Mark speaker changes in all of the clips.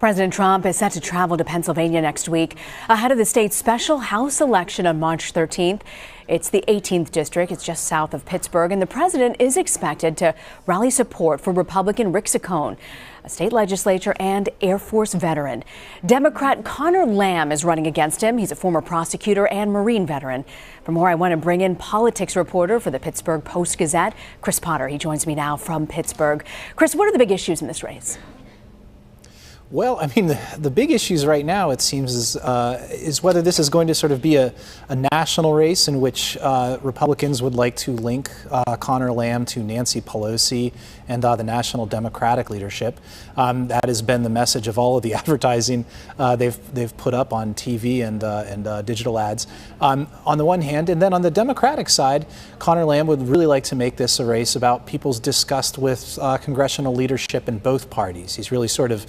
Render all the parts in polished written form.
Speaker 1: President Trump is set to travel to Pennsylvania next week ahead of the state's special House election on March 13th. It's the 18th district. It's just south of Pittsburgh, and the president is expected to rally support for Republican Rick Saccone, a state legislature and Air Force veteran. Democrat Connor Lamb is running against him. He's a former prosecutor and Marine veteran. For more, I want to bring in politics reporter for the Pittsburgh Post-Gazette, Chris Potter. He joins me now from Pittsburgh. Chris, what are the big issues in this race?
Speaker 2: Well, I mean, the big issues right now, it seems, is whether this is going to sort of be a national race in which Republicans would like to link Connor Lamb to Nancy Pelosi and the national Democratic leadership. That has been the message of all of the advertising they've put up on TV and digital ads. On the one hand, and then on the Democratic side, Connor Lamb would really like to make this a race about people's disgust with congressional leadership in both parties. He's really sort of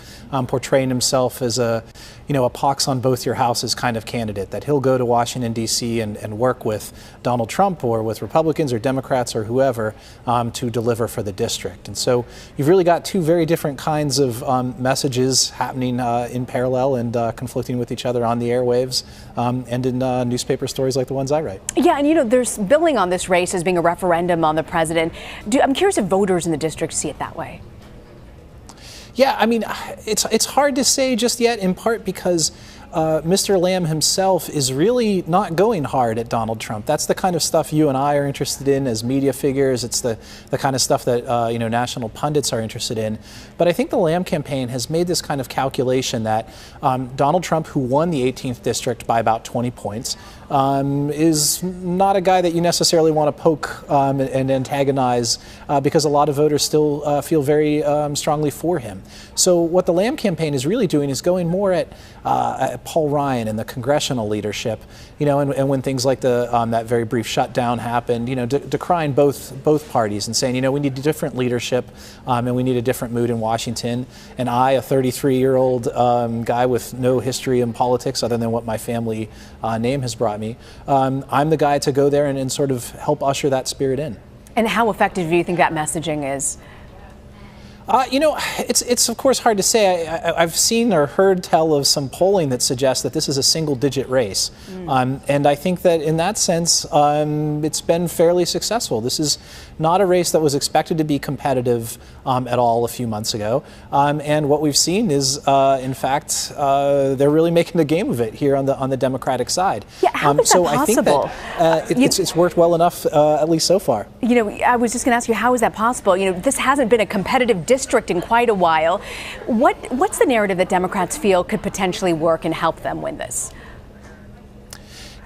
Speaker 2: portraying himself as a pox on both your houses kind of candidate, that he'll go to Washington, D.C. and work with Donald Trump or with Republicans or Democrats or whoever to deliver for the district. And so you've really got two very different kinds of messages happening in parallel and conflicting with each other on the airwaves and in newspaper stories like the ones I write.
Speaker 1: Yeah, and there's billing on this race as being a referendum on the president. I'm curious if voters in the district see it that way.
Speaker 2: Yeah, I mean, it's hard to say just yet, in part because Mr. Lamb himself is really not going hard at Donald Trump. That's the kind of stuff you and I are interested in as media figures. It's the kind of stuff that national pundits are interested in. But I think the Lamb campaign has made this kind of calculation that Donald Trump, who won the 18th district by about 20 points, is not a guy that you necessarily want to poke and antagonize because a lot of voters still feel very strongly for him. So what the Lamb campaign is really doing is going more at Paul Ryan and the congressional leadership, and when things like that very brief shutdown happened, decrying both parties and saying, we need a different leadership and we need a different mood in Washington. And I, a 33-year-old guy with no history in politics other than what my family name has brought me, I'm the guy to go there and sort of help usher that spirit in.
Speaker 1: And how effective do you think that messaging is?
Speaker 2: It's of course hard to say. I've seen or heard tell of some polling that suggests that this is a single-digit race. And I think that in that sense, it's been fairly successful. This is not a race that was expected to be competitive at all a few months ago. And what we've seen is, in fact, they're really making a game of it here on the Democratic side.
Speaker 1: Yeah, how is that possible?
Speaker 2: I think that it's worked well enough, at least so far.
Speaker 1: I was just going to ask you, how is that possible? This hasn't been a competitive district in quite a while. What's the narrative that Democrats feel could potentially work and help them win this?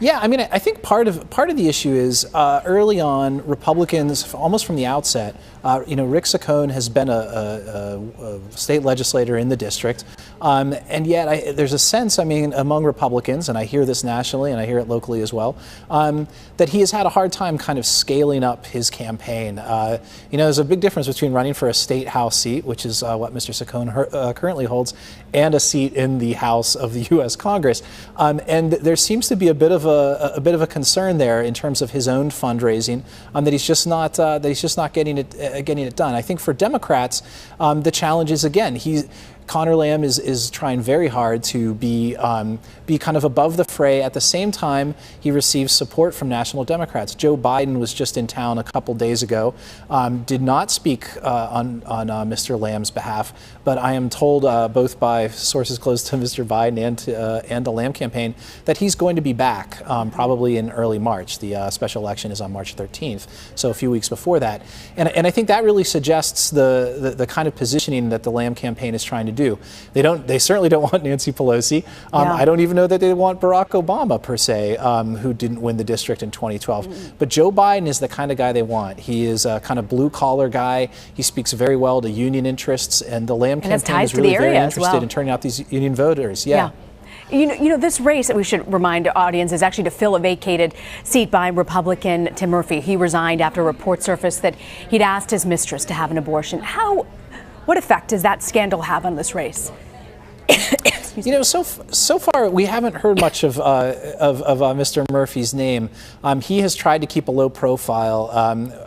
Speaker 2: Yeah, I mean, I think part of the issue is early on, Republicans, almost from the outset, Rick Saccone has been a state legislator in the district, and yet there's a sense, among Republicans, and I hear this nationally and I hear it locally as well, that he has had a hard time kind of scaling up his campaign. There's a big difference between running for a state House seat, which is what Mr. Saccone currently holds, and a seat in the House of the U.S. Congress, and there seems to be a bit of a concern there in terms of his own fundraising, that he's just not getting it done. I think for Democrats, the challenge is, again, Connor Lamb is trying very hard to be kind of above the fray. At the same time, he receives support from national Democrats. Joe Biden was just in town a couple days ago, did not speak on Mr. Lamb's behalf, but I am told both by sources close to Mr. Biden and the Lamb campaign that he's going to be back probably in early March. The special election is on March 13th, so a few weeks before that. And I think that really suggests the kind of positioning that the Lamb campaign is trying to do. They certainly don't want Nancy Pelosi. I don't even know that they want Barack Obama per se, who didn't win the district in 2012. But Joe Biden is the kind of guy they want. He is a kind of blue collar guy. He speaks very well to union interests, and the Lamb campaign is really very interested in turning out these union voters. Yeah.
Speaker 1: This race, that we should remind the audience, is actually to fill a vacated seat by Republican Tim Murphy. He resigned after a report surfaced that he'd asked his mistress to have an abortion. What effect does that scandal have on this race?
Speaker 2: So far we haven't heard much of Mr. Murphy's name. He has tried to keep a low profile.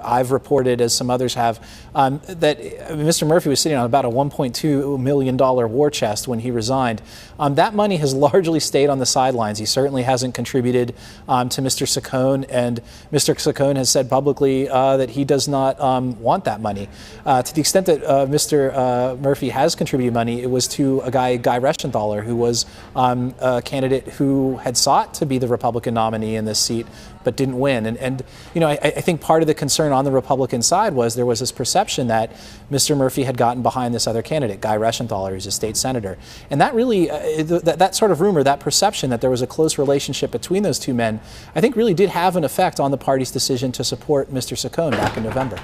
Speaker 2: I've reported, as some others have, that Mr. Murphy was sitting on about a $1.2 million war chest when he resigned. That money has largely stayed on the sidelines. He certainly hasn't contributed to Mr. Saccone, and Mr. Saccone has said publicly that he does not want that money. To the extent that Mr. Murphy has contributed money, it was to a Guy Reschenthaler, who was a candidate who had sought to be the Republican nominee in this seat, but didn't win. And I think part of the concern on the Republican side was there was this perception that Mr. Murphy had gotten behind this other candidate, Guy Reschenthaler, who's a state senator. And that really, that sort of rumor, that perception that there was a close relationship between those two men, I think really did have an effect on the party's decision to support Mr. Saccone back in November.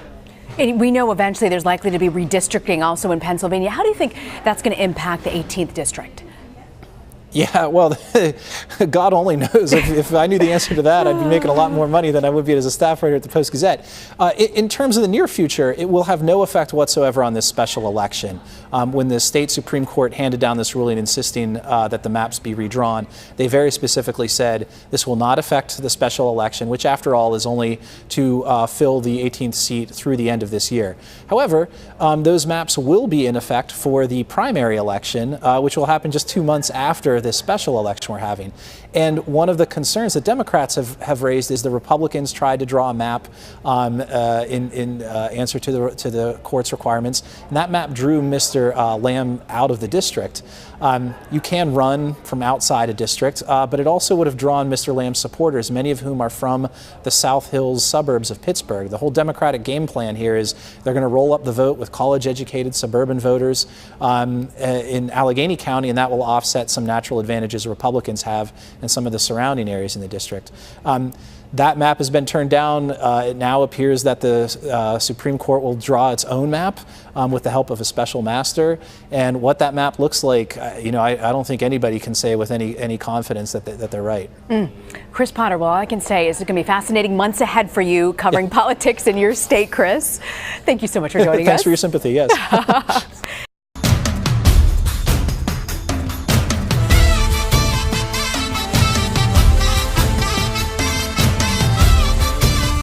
Speaker 1: And we know eventually there's likely to be redistricting also in Pennsylvania. How do you think that's going to impact the 18th district?
Speaker 2: Yeah, well, God only knows. If I knew the answer to that, I'd be making a lot more money than I would be as a staff writer at the Post-Gazette. In terms of the near future, it will have no effect whatsoever on this special election. When the state Supreme Court handed down this ruling insisting that the maps be redrawn, they very specifically said this will not affect the special election, which after all is only to fill the 18th seat through the end of this year. However, those maps will be in effect for the primary election, which will happen just 2 months after this special election we're having. And one of the concerns that Democrats have raised is the Republicans tried to draw a map in answer to the court's requirements, and that map drew Mr. Lamb out of the district. You can run from outside a district, but it also would have drawn Mr. Lamb's supporters, many of whom are from the South Hills suburbs of Pittsburgh. The whole Democratic game plan here is they're going to roll up the vote with college-educated suburban voters in Allegheny County, and that will offset some natural advantages Republicans have in some of the surrounding areas in the district. That map has been turned down. It now appears that the Supreme Court will draw its own map with the help of a special master. And what that map looks like, I don't think anybody can say with any confidence that they're right.
Speaker 1: Chris Potter, well, all I can say is it's going to be fascinating months ahead for you covering politics in your state, Chris. Thank you so much for joining us.
Speaker 2: Thanks for your sympathy, yes.